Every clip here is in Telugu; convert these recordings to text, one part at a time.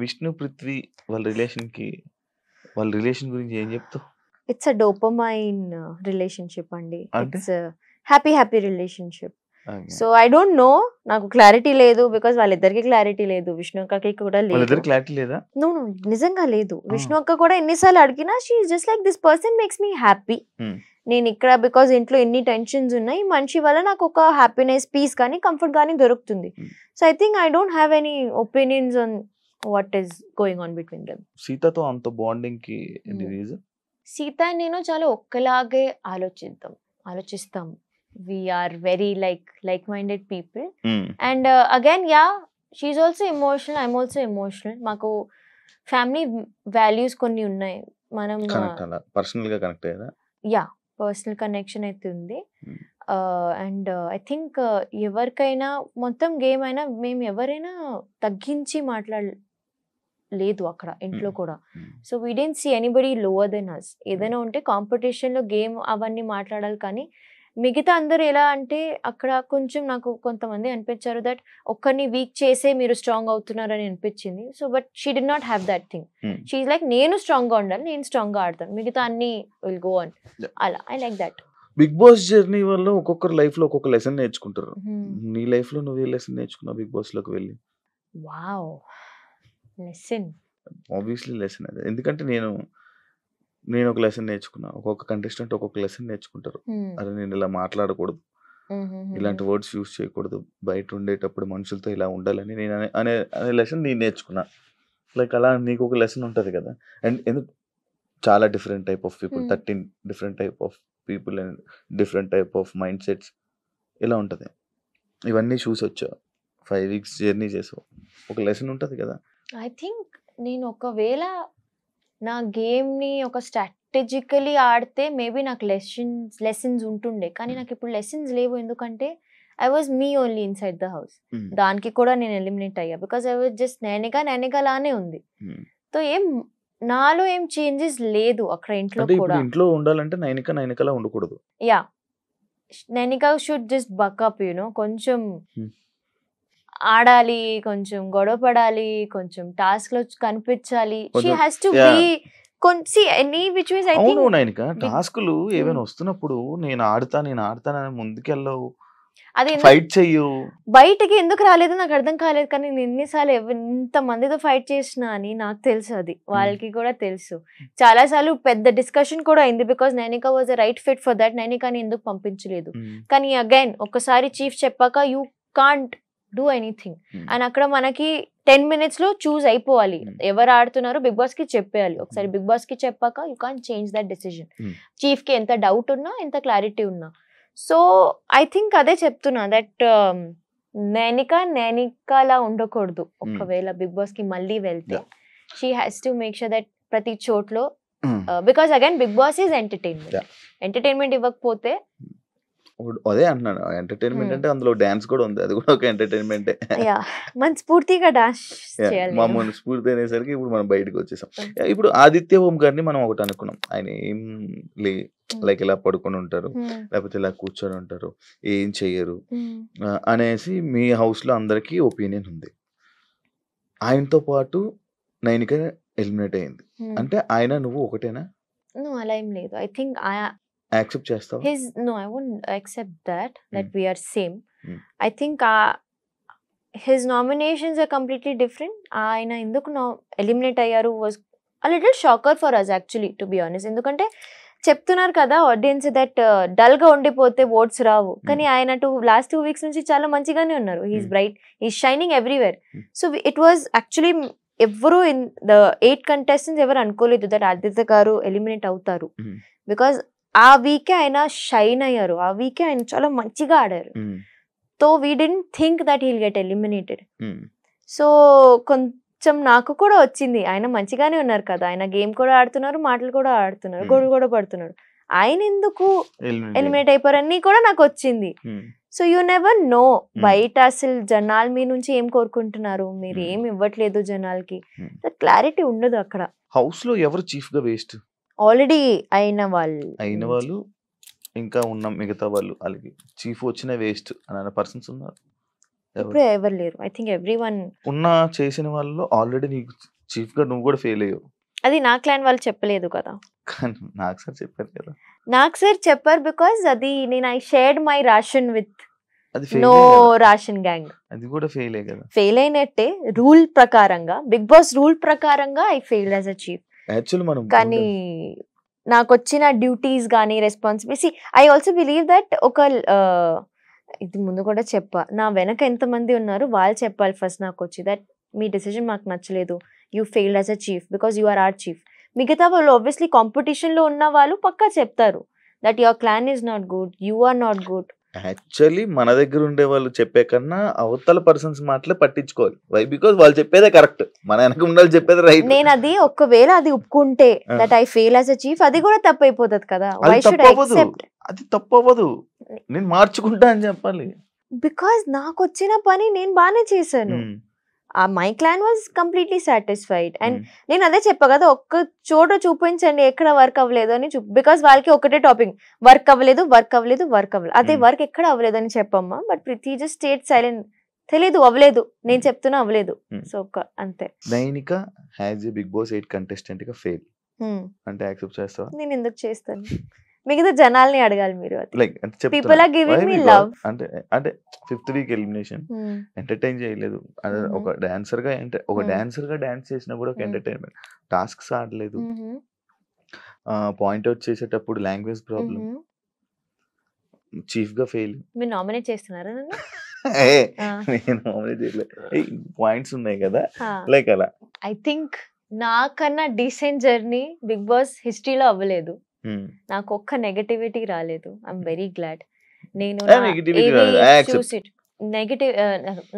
విష్ణు, పృథ్వీ వాళ్ళ రిలేషన్ గురించి ఏం చెప్తావు? ఇట్స్ అ డోపమైన్ రిలేషన్‌షిప్ అండి. అంటే? It's happy relationship. Okay. So I don't know. నాకు క్లారిటీ లేదు. బికాజ్ వాళ్ళిద్దరికీ క్లారిటీ లేదు. విష్ణు అక్కకి కూడా లేదు. వాళ్ళిద్దరి క్లారిటీ లేదా? నో నిజంగా లేదు. విష్ణు అక్క కూడా ఎన్నిసార్లు అడిగినా she is just like this person makes me happy. నేను ఇక్కడ బికాజ్ ఇంట్లో ఎన్ని టెన్షన్స్ ఉన్నాయి, మనిషి వల్ల నాకు ఒక హ్యాపీనెస్, పీస్ కానీ కంఫర్ట్ కానీ దొరుకుతుంది. So I think I don't have any opinions on what is going on between them. సీతతో అంత బాండింగ్ కి రీజన్? సీత నేను చాలా ఒక్కలాగే ఆలోచిస్తాం. We are very like-minded people. And again, yeah, she's also emotional. I'm also emotional. మాకు ఫ్యామిలీ వాల్యూస్ కొన్ని ఉన్నాయి. మనం పర్సనల్ గా కనెక్ట్ అయ్యారా? యా, పర్సనల్ కనెక్షన్ అయితే ఉంది. అండ్ ఐ థింక్ ఎవరికైనా మొత్తం గేమ్ అయినా మేము ఎవరైనా తగ్గించి మాట్లాడలేదు అక్కడ ఇంట్లో కూడా. So we didn't see anybody lower than us. ఏదైనా ఉంటే కాంపిటీషన్లో గేమ్ అవన్నీ మాట్లాడాలి. కానీ మిగతా అందరూ ఎలా అంటే అక్కడ కొంచెం నాకు కొంతమంది అనిపించారు దట్ ఒక్కరిని వీక్ చేసే మీరు స్ట్రాంగ్ అవుతున్నారని అనిపించింది. So but she did not have that thing. She is like నేను స్ట్రాంగ్ గా ఉండాలి, నేను స్ట్రాంగ్ గా ఆడతాను, మిగతా అన్ని విల్ గో ఆన్. అలా I like that. Bigg Boss journey వల్ల ఒక్కొక్కరు లైఫ్ లో ఒక్కొక్క లెసన్ నేర్చుకుంటారు. నీ లైఫ్ లో నువ్వు ఏ లెసన్ నేర్చుకున్నావు బిగ్ బాస్ లోకి వెళ్ళి? Wow, lesson. ఆబ్వియస్లీ లెసన్ అదే. ఎందుకంటే నేను ఒక లెసన్ నేర్చుకున్నా. ఒక్కొక్క కంటెస్టెంట్ ఒక్కొక్క లెసన్ నేర్చుకుంటారు. అరే నేను ఇలా మాట్లాడకూడదు, ఇలాంటి వర్డ్స్ యూస్ చేయకూడదు, బయట ఉండేటప్పుడు మనుషులతో ఇలా ఉండాలని నేను అనే లెసన్ నేను నేర్చుకున్నా. లైక్ అలా నీకు ఒక లెసన్ ఉంటుంది కదా. అండ్ ఎందుకు చాలా different type of people, 13 different type of people and different type of mind sets ఇలా ఉంటుంది. ఇవన్నీ చూసి వచ్చావు, 5 weeks జర్నీ చేసావు, ఒక లెసన్ ఉంటుంది కదా. ఐ థింక్ నేను ఒకవేళ నా గేమ్ని ఒక స్ట్రాటజికలీ ఆడితే మేబీ నాకు లెసన్స్ ఉంటుండే. కానీ నాకు ఇప్పుడు లెసన్స్ లేవు. ఎందుకంటే I was me only inside the house. దానికి కూడా నేను ఎలిమినేట్ అయ్యా బికాస్ ఐ వాజ్ జస్ట్ నేనిగా లానే ఉంది. సో నాలో ఏం చేంజెస్ లేదు అక్కడ ఇంట్లో కూడా. ఇంట్లో ఉండాలంటే నైనికలా ఉండకూడదు. Yeah, Nainika should just buck up కొంచెం ఆడాలి, కొంచెం గొడవ పడాలి, కొంచెం టాస్క్ లో కనిపించాలి. She has to be any which ways. I think Nainika టాస్క్లు ఏమైనా వస్తున్నప్పుడు నేను ఆడతానని ముందుకెళ్ళవు, అది ఫైట్ చెయ్యు. బయటకి ఎందుకు రాలేదు నాకు అర్థం కాలేదు. కానీ నేను ఎన్నిసార్లు ఎంత మందితో ఫైట్ చేసినా అని నాకు తెలుసు, అది వాళ్ళకి కూడా తెలుసు. చాలా సార్లు పెద్ద డిస్కషన్ కూడా అయింది because Nainika was a right fit for that. నైనికాని ఎందుకు పంపించలేదు. కానీ అగైన్ ఒకసారి చీఫ్ చెప్పాక you can't do anything. And అక్కడ మనకి 10 minutes లో చూస్ అయిపోవాలి ఎవరు ఆడుతున్నారో బిగ్ బాస్ కి చెప్పేయాలి. ఒకసారి బిగ్ బాస్ కి చెప్పాక you can't change that decision. Chief కి ఎంత డౌట్ ఉన్నా, ఎంత క్లారిటీ ఉన్నా. సో ఐ థింక్ అదే చెప్తున్నా దట్ నైనికాలా ఉండకూడదు. ఒకవేళ బిగ్ బాస్ కి మళ్ళీ వెళ్తే she has to make sure that ప్రతి చోట్లో, because again Bigg Boss is entertainment ఇవ్వకపోతే అదే అంటున్నాను. ఎంటర్టైన్మెంట్ అంటే అందులో డాన్స్ కూడా ఉంది, అది కూడా ఒక ఎంటర్టైన్మెంటే. మనస్ఫూర్తిగా డాన్స్ చేయాలి. మామూలు స్ఫూర్తి అనేసరికి ఇప్పుడు మనం బయటకు వచ్చేసాం. ఇప్పుడు ఆదిత్య ఓం గారిని మనం ఒకటి అనుకున్నాం, ఆయన ఏం లైక్ ఇలా పడుకొని ఉంటారు, లేకపోతే ఇలా కూర్చొని ఉంటారు, ఏం చెయ్యరు అనేసి మీ హౌస్ లో అందరికి ఒపీనియన్ ఉంది. ఆయనతో పాటు నైనిక ఎలిమినేట్ అయింది అంటే ఆయన నువ్వు ఒకటేనా? అలా ఏం లేదు. ఐ థింక్ యాక్సెప్ట్ చేస్తావా? No, I wouldn't accept that we are same. I think his nominations are completely different. ఆయన ఎందుకు ఎలిమినేట్ అయ్యారు was a little shocker for us actually, to be honest. ఎందుకంటే చెప్తున్నారు కదా ఆడియన్స్ దట్ డల్ గా ఉండిపోతే ఓట్స్ రావు. కానీ ఆయన లాస్ట్ 2 weeks నుంచి చాలా మంచిగానే ఉన్నారు. He's bright, he's shining everywhere. So it was actually ఎవరు ఇన్ ద 8 contestants ఎవరు అనుకోలేదు దట్ ఆదిత్య గారు ఎలిమినేట్ అవుతారు. బికాస్ ఆ వీకే ఆయన షైన్ అయ్యారు, ఆ వీకే ఆయన చాలా మంచిగా ఆడారు. So we didn't think that heal get eliminated. So కొంచెం నాకు కూడా వచ్చింది, ఆయన మంచిగానే ఉన్నారు కదా, ఆయన గేమ్ కూడా ఆడుతున్నారు, మాటలు కూడా ఆడుతున్నారు, గొడవ కూడా పడుతున్నారు, ఆయన ఎందుకు ఎలిమినేట్ అయిపోయారని కూడా నాకు వచ్చింది. సో యూ నెవర్ నో బయట అసలు జనాలు మీ నుంచి ఏం కోరుకుంటున్నారు, మీరు ఏం ఇవ్వట్లేదు జనాలకి, క్లారిటీ ఉండదు అక్కడ. హౌస్ లో ఎవరు చీఫ్ గా వేస్ట్? ఆల్రెడీ అయిన వాళ్ళు ఇంకా ఉన్న మిగతా వాళ్ళు వాళ్ళకి చీఫ్ వచ్చిన వేస్ట్ అని పర్సన్స్ ఉన్నారు. ఇప్పుడు ఎవరు లేరు. ఐ థింక్ ఎవ్రీవన్ ఉన్న చేసిన వాళ్ళలో ఆల్రెడీ నీకు చీఫ్ గా నువ్వు కూడా ఫెయిల్ అయ్యావు. అది నా క్లాన్ వాళ్ళు చెప్పలేదు కదా. కానీ నాకు సార్ చెప్పారు కదా. నాకు సార్ చెప్పారు బికాజ్ అది నేను I shared my ration with అది నో ఫెయిల్ రేషన్ గ్యాంగ్. అది కూడా ఫెయిల్ కదా. ఫెయిల్ అయినట్టే రూల్ ప్రకారంగా, బిగ్ బాస్ రూల్ ప్రకారంగా I fail as a chief. Actually మనం కానీ నాకు వచ్చిన డ్యూటీస్ కానీ responsibility, I also believe that ఒక ఇది ముందు కూడా చెప్పా, నా వెనక ఎంతమంది ఉన్నారు వాళ్ళు చెప్పాలి ఫస్ట్ నాకు వచ్చి దట్ మీ డెసిజన్ మాకు నచ్చలేదు, you failed as a chief because you are are chief. మిగతా వాళ్ళు ఆబ్వియస్లీ కాంపిటీషన్లో ఉన్న వాళ్ళు పక్కా చెప్తారు that your clan is not good, you are not good. Actually మన దగ్గర ఉండే వాళ్ళు చెప్పే కన్నా అవతల పర్సన్స్ మాటలే పట్టించుకోవాలి. వై? బికాజ్ వాళ్ళు చెప్పేదే కరెక్ట్, మన వెనక ఉండాలి చెప్పేది రైట్. నేను అది ఒకవేళ అది ఒప్పుకుంటే that I fail as a chief, అది కూడా తప్పు అయిపోతుంది కదా. Why should I accept? అది తప్పు అవ్వదు, నేను మార్చుకుంటా అని చెప్పాలి. బికాజ్ నాకు వచ్చిన పని నేను బాగానే చేశాను. My clan was completely satisfied. And నేను అదే చెప్పా కదా, ఒక్క చోట చూపించండి ఎక్కడ వర్క్ అవ్వలేదు అని బికాస్ వాళ్ళకి ఒకటే టాపిక్, వర్క్ అవ్వలేదు వర్క్ అవ్వలేదు వర్క్ అవ్వలేదు. అదే వర్క్ ఎక్కడ అవ్వలేదు అని చెప్పమ్మా, but Preeti just stayed silent, తెలీదు అవ్వలేదు, నేను చెప్తున్నా అవ్వలేదు. సో అంతే. Nainika has a Bigg Boss 8 contestant గా ఫెయిల్ అంటే యాక్సెప్ట్ చేస్తావా? నేను ఎందుకు చేస్తాను, మిగతా జనాల్ని అడగాలి మీరు. Like people are giving me love. అంటే 5th వీక్ ఎలిమినేషన్ ఎంటర్టైన్ చేయలేదు. ఒక డాన్సర్ గా డాన్స్ చేసినా కూడా ఒక ఎంటర్టైన్మెంట్. టాస్క్స్ ఆడలేదు, పాయింట్ అవుట్ చేసేటప్పుడు లాంగ్వేజ్ ప్రాబ్లం, చీఫ్ గా ఫెయిల్. మీరు నామినేట్ చేస్తున్నారా నన్ను? నేను నామినేట్ చేయలేదు, పాయింట్స్ ఉన్నాయి కదా లైక్ అలా. ఐ థింక్ నాకన్నా డీసెంట్ జర్నీ బిగ్ బాస్ హిస్టరీలో అవ్వలేదు. నాకు ఒక్క నెగటివిటీ రాలేదు. I'm very glad. నేను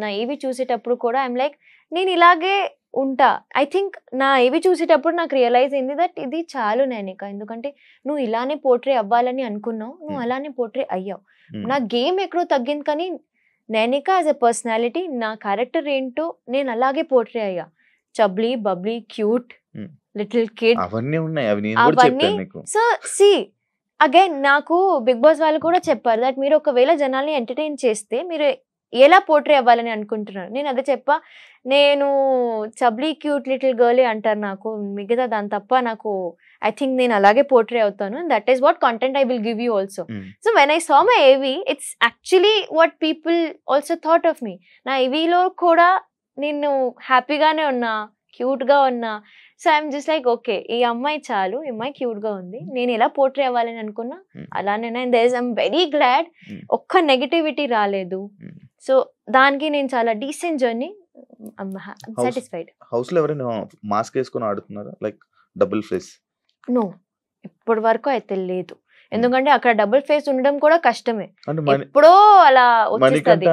నా ఏవి చూసేటప్పుడు కూడా ఐఎమ్ లైక్ నేను ఇలాగే ఉంటా. ఐ థింక్ నా ఏవి చూసేటప్పుడు నాకు రియలైజ్ అయింది దట్ ఇది చాలు నైనిక, ఎందుకంటే నువ్వు ఇలానే పోర్ట్రే అవ్వాలని అనుకున్నావు, నువ్వు అలానే పోర్ట్రే అయ్యావు. నా గేమ్ ఎక్కడో తగ్గింది కానీ నైనిక యాజ్ అ పర్సనాలిటీ, నా క్యారెక్టర్ ఏంటో నేను అలాగే పోర్ట్రే అయ్యా. చబ్లీ, బబ్లీ, క్యూట్, లిటిల్ కిడ్, అవన్నీ ఉన్నాయి. అవన్నీ సో సి అగైన్ నాకు బిగ్ బాస్ వాళ్ళు కూడా చెప్పారు దట్ మీరు ఒకవేళ జనాల్ని ఎంటర్టైన్ చేస్తే మీరు ఎలా పోర్ట్రే అవ్వాలని అనుకుంటున్నారు. నేను అదే చెప్పా, నేను చబ్లీ, క్యూట్, లిటిల్ గర్లీ అంటారు నాకు, మిగతా దాని తప్ప నాకు ఐ థింక్ నేను అలాగే పోర్ట్రే అవుతాను. That is what content I will give you also. So when I saw my AV, it's actually what people also thought of me. నా ఏవీలో కూడా నేను హ్యాపీగానే ఉన్నా, క్యూట్ గా ఉన్నా. So I'm just like okay, ఈ అమ్మాయి చాలు, ఈ అమ్మాయి క్యూట్ గా ఉంది, నేను ఎలా పోర్ట్రే అవ్వాలని అనుకున్నా అలానే. ఐఎమ్ వెరీ గ్లాడ్ ఒక్క నెగటివిటీ రాలేదు. సో దానికి నేను చాలా డీసెంట్ జర్నీ, సాటిస్ఫైడ్. హౌస్ లో ఎవరైనా మాస్క్ వేసుకొని ఆడుతున్నారా, లైక్ డబుల్ ఫేస్? నో, ఇప్పటి వరకు అయితే లేదు. ఎందుకంటే అక్కడ డబుల్ ఫేస్ ఉండడం కూడా కష్టమే, ఎప్పుడో అలా వచ్చేస్తుంది.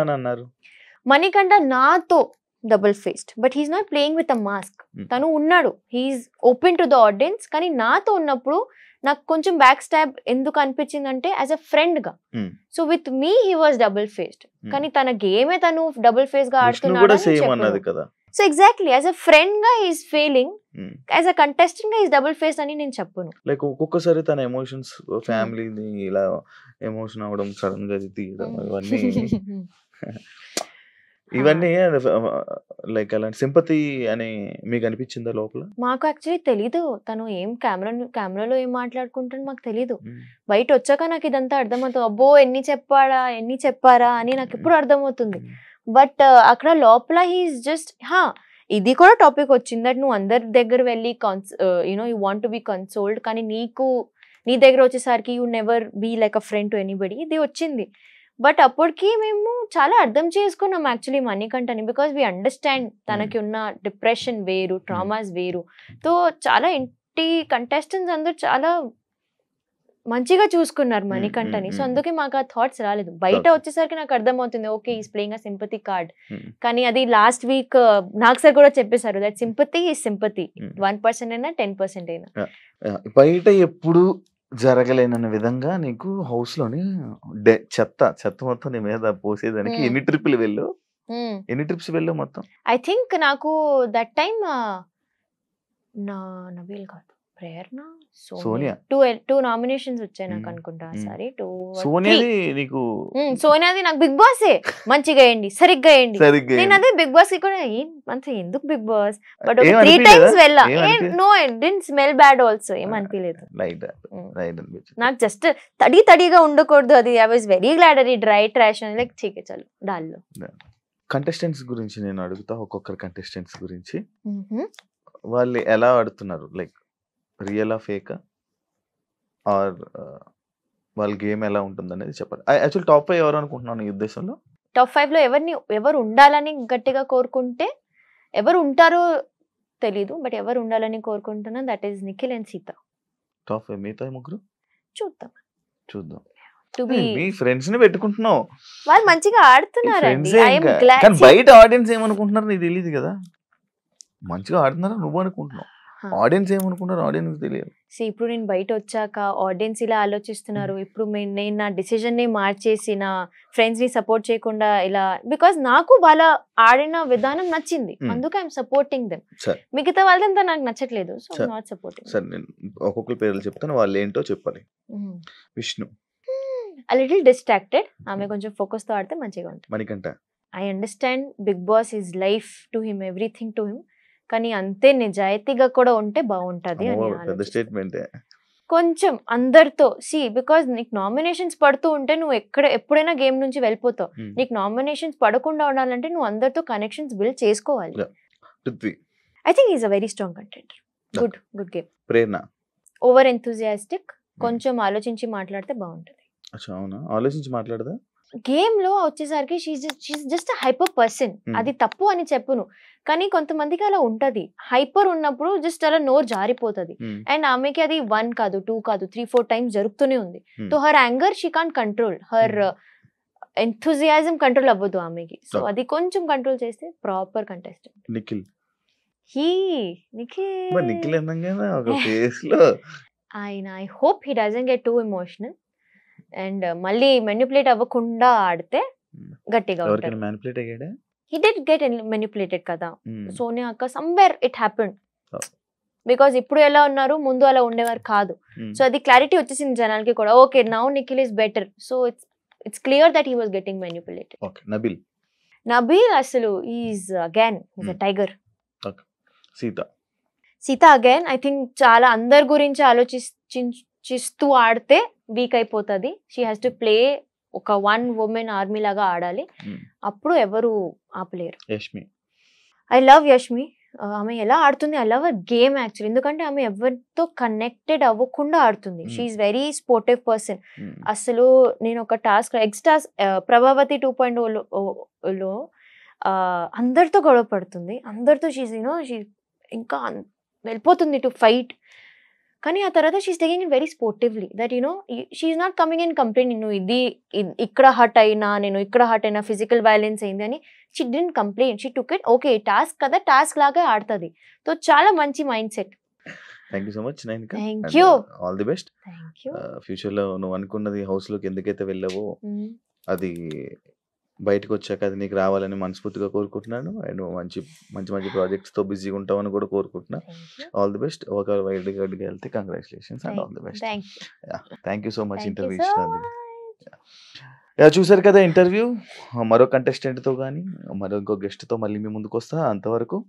మణికంఠ నాతో double faced, but he's not playing with a mask. తను ఉన్నాడు, he's open to the audience. కానీ నాతో ఉన్నప్పుడు నాకు కొంచెం బ్యాక్ స్టాబ్ ఎందుకు అనిపించింది అంటే యాజ్ అ ఫ్రెండ్ గా. So with me he was double faced, కానీ తన గేమే తను డబుల్ ఫేస్ గా ఆడుతున్నాడు. So exactly as a friend గా he's failing, as a contestant గా హీస్ డబుల్ ఫేస్ అని నేను చెప్పను. లైక్ ఒక్కొక్కసారి తన ఎమోషన్స్, ఫ్యామిలీని ఇలా ఎమోషన్ అవడం, సడన్ గా తీయడం, ఇవన్నీ లైక్ అలాంటి సింపతి అని మీకు అనిపించిందా లోపల? మాకు యాక్చువల్లీ తెలీదు తను ఏం కెమెరాలో ఏం మాట్లాడుకుంటాడు మాకు తెలీదు. బయట వచ్చాక నాకు ఇదంతా అర్థమవుతుంది. అబ్బో ఎన్ని చెప్పారా అని నాకు ఎప్పుడు అర్థమవుతుంది. బట్ అక్కడ లోపల హీఈస్ జస్ట్ ఇది కూడా టాపిక్ వచ్చింది దట్ నువ్వు అందరి దగ్గర వెళ్ళి you know you want to be consoled, కానీ నీ దగ్గర వచ్చేసరికి you never be like a friend to anybody, ఇది వచ్చింది. బట్ అప్పటికి మేము చాలా అర్థం చేసుకున్నాం యాక్చువల్లీ మణికంఠని, బికాస్ వీ అండర్స్టాండ్ తనకి ఉన్న డిప్రెషన్ వేరు, ట్రామాస్ వేరు. సో చాలా ఇంటి కంటెస్టెంట్స్ అందరూ చాలా మంచిగా చూసుకున్నారు మణికంఠని. సో అందుకే మాకు ఆ థాట్స్ రాలేదు. బయట వచ్చేసరికి నాకు అర్థమవుతుంది okay is playing a sympathy card. కానీ అది లాస్ట్ వీక్ నాకు సార్ కూడా చెప్పేశారు దట్ సింపతి ఈజ్ సింపతి, 1% అయినా 10% అయినా. బయట ఎప్పుడు జరగలేనన్న విధంగా నీకు హౌస్ లోని చెత్త మొత్తం నీ మీద పోసేదానికి ఎన్ని ట్రిప్లు వెళ్ళావు మొత్తం? ఐ థింక్ నాకు దట్ టైమ్ నవీల్ కాదు, ప్రేరణ, సోనియా. సోనియా. 2 నామినేషన్స్ వచ్చాయి నాకు మ్మ్. అనుకుంటా మ్మ్. సారీ 2 సోనియాది నీకు సోనియాది నాకు బిగ్ బాసే మంచిగా వేయండి సరిగ్గా వేయండి సరిగ్గా నేను అదే బిగ్ బాస్ కి కూడా అంత ఎందుకు బిగ్ బాస్ బట్ ఒక ఏం 3 అనిపించలేదా? టైమ్స్ వెళ్ళా ఏం అనిపించ- no it didn't smell bad also ఏం అనిపించలేదు లైట్ మ్మ్. రైట్ అనిపించింది. నాకు జస్ట్ తడిగా ఉండకూడదు అది ఐ వాజ్ వెరీ గ్లాడ్ అది డ్రై ట్రాష్ అని లైక్ చీకే చాలు డాల్లో కంటెస్టెంట్స్ గురించి నేను అడుగుతా, ఒక్కొక్కరు కంటెస్టెంట్స్ గురించి వాళ్ళు ఎలా ఆడుతున్నారు, లైక్ రియలా ఫేకా ఆర్ వాళ్ళ గేమ్ ఎలా ఉంటుంది అనేది చెప్పండి. యాక్చువల్ టాప్ 5 ఎవరు అనుకుంటున్నాను ఈ ఉద్దేశంలో? టాప్ 5 లో ఎవరు ఉండాలని గట్టిగా కోరుకుంటే ఎవరు ఉంటారో తెలీదు బట్ ఎవరు ఉండాలని కోరుకుంటున్నా that is Nikhil and Sita. Top 5 మిగతా ముగ్గురు చూద్దాం చూద్దాం. టు బి మీ ఫ్రెండ్స్ ని పెట్టుకుంటున్నావు, వాళ్ళు మంచిగా మీ ఆడుతున్నారండి ఫ్రెండ్సే ఐఎమ్ ఇంకా. గ్లాడ్ కానీ బయట ఆడియన్స్ ఏమనుకుంటున్నారు నీకు తెలియదు కదా. మంచిగా ఆడుతున్నారా నువ్వు అనుకుంటున్నావు, ఆడియన్స్ ఏమనుకుంటారు ఆడియన్స్ తెలియదు. ఇప్పుడు నేను బయట వచ్చాక ఆడియన్స్ ఇలా ఆలోచిస్తున్నారు ఇప్పుడు నేను నా డిసిజన్ ని మార్చేసి నా ఫ్రెండ్స్ ని సపోర్ట్ చేయకుండా ఇలా బికాస్ నాకు వాళ్ళ ఆడిన విధానం నచ్చింది అందుకే ఐఎమ్ సపోర్టింగ్ దెమ్. సరే. మిగతా వాళ్ళంతా నాకు నచ్చట్లేదు సో సరే. Not supporting. సరే నేను ఒక్కొక్కరి పేర్లు చెప్తాను, వాళ్ళు ఏంటో చెప్పాలి. విష్ణు, a little distracted ఆమె కొంచెం ఫోకస్ తో ఆడితే మంచిగా ఉంటుంది. Manikanta, I understand Bigg Boss is life to him everything to him కానీ అంతే నిజాయితీగా కూడా ఉంటే బాగుంటది అని పెద్ద ఆలోచిస్తాను. స్టేట్మెంట్. కొంచెం అందరితో బికాజ్ నీకు నామినేషన్స్ పడుతూ ఉంటే నువ్వు ఎప్పుడైనా గేమ్ నుంచి వెళ్ళిపోతావు. నీకు నామినేషన్స్ పడకుండా ఉండాలంటే నువ్వు అందరితో కనెక్షన్స్ బిల్డ్ చేసుకోవాలి. Prithvi, I think is a very strong contender. Good game. Prerana, over enthusiastic, కొంచెం ఆలోచించి మాట్లాడితే బాగుంటది. అచ్చా అవునా, ఆలోచించి మాట్లాడదా? గేమ్ లో వచ్చేసరికి జస్ట్ హైపర్ పర్సన్. అది తప్పు అని చెప్పును కానీ కొంతమందికి అలా ఉంటది. హైపర్ ఉన్నప్పుడు జస్ట్ అలా నోరు జారిపోతుంది అండ్ ఆమెకి అది 1 కాదు 2 కాదు 3-4 టైమ్స్ జరుగుతూనే ఉంది. So her anger she can't control, her enthusiasm control అవ్వదు ఆమెకి. సో అది కొంచెం కంట్రోల్ చేస్తే ప్రాపర్ కంటెస్టెంట్. నిఖిల్, నిఖిల్ అనగానే ఒక ఫేస్ లో ఆయన I hope he doesn't get two emotional and మళ్ళీ మెనిపులేట్ అవ్వకుండా ఆడితే గట్టిగా ఉంటారు. ఎవరికైనా manipulate అయ్యాడా? He did get manipulated కదా. సోనియా అక్క somewhere it happened. బికాజ్ ఇప్పుడు ఎలా ఉన్నారు ముందు అలా ఉండేవారు కాదు. సో అది క్లారిటీ వచ్చేసింది జనాలకి కూడా. Okay now Nikhil is better. So it's clear that he was getting manipulated. Okay. Nabeel అసలు is again is a tiger. Sita again I think చాలా అందరి గురించి ఆలోచిస్తూ ఆడితే వీక్ అయిపోతుంది. షీ హ్యాస్ టు ప్లే ఒక 1 woman ఆర్మీ లాగా ఆడాలి, అప్పుడు ఎవరు ఆపలేరు. I love Yashmi. ఆమె ఎలా ఆడుతుంది, I love a game actually. ఎందుకంటే ఆమె ఎవరితో కనెక్టెడ్ అవ్వకుండా ఆడుతుంది. She is very sportive person. అసలు నేను ఒక టాస్క్ ప్రభావతి 2.0లో అందరితో గొడవ పడుతుంది, అందరితో షీ ఇంకా వెళ్ళిపోతుంది టు ఫైట్. కానీ ఆ తర్వాత she's taking it very sportively that she's not coming in complaint నువ్వు ఇక్కడ హర్ట్ అయినా నేను ఇక్కడ హర్ట్ అయినా ఫిజికల్ వైలెన్స్ అయింది అని. She didn't complaint, she took it okay task కదా టాస్క్ లాగా ఆడుతుంది. సో చాలా మంచి mind set. Thank you so much Nainika. Thank you. All the best. Future లో నువ్వు అనుకున్నది హౌస్ లోకి ఎందుకైతే వెళ్ళావో అది బయటకు వచ్చాక అది నీకు రావాలని మనస్ఫూర్తిగా కోరుకుంటున్నాను. అండ్ మంచి మంచి మంచి ప్రాజెక్ట్స్ తో బిజీగా ఉంటావని కూడా కోరుకుంటున్నా. All the best. ఒక వైల్డ్ కార్డ్ గా వెళ్తే congratulations and all the best. Thank you so much interview ఇచ్చినందుకు. చూసారు కదా ఇంటర్వ్యూ. మరో కంటెస్టెంట్ తో కానీ మరో ఇంకో గెస్ట్ తో మళ్ళీ మీ ముందుకు వస్తా. అంతవరకు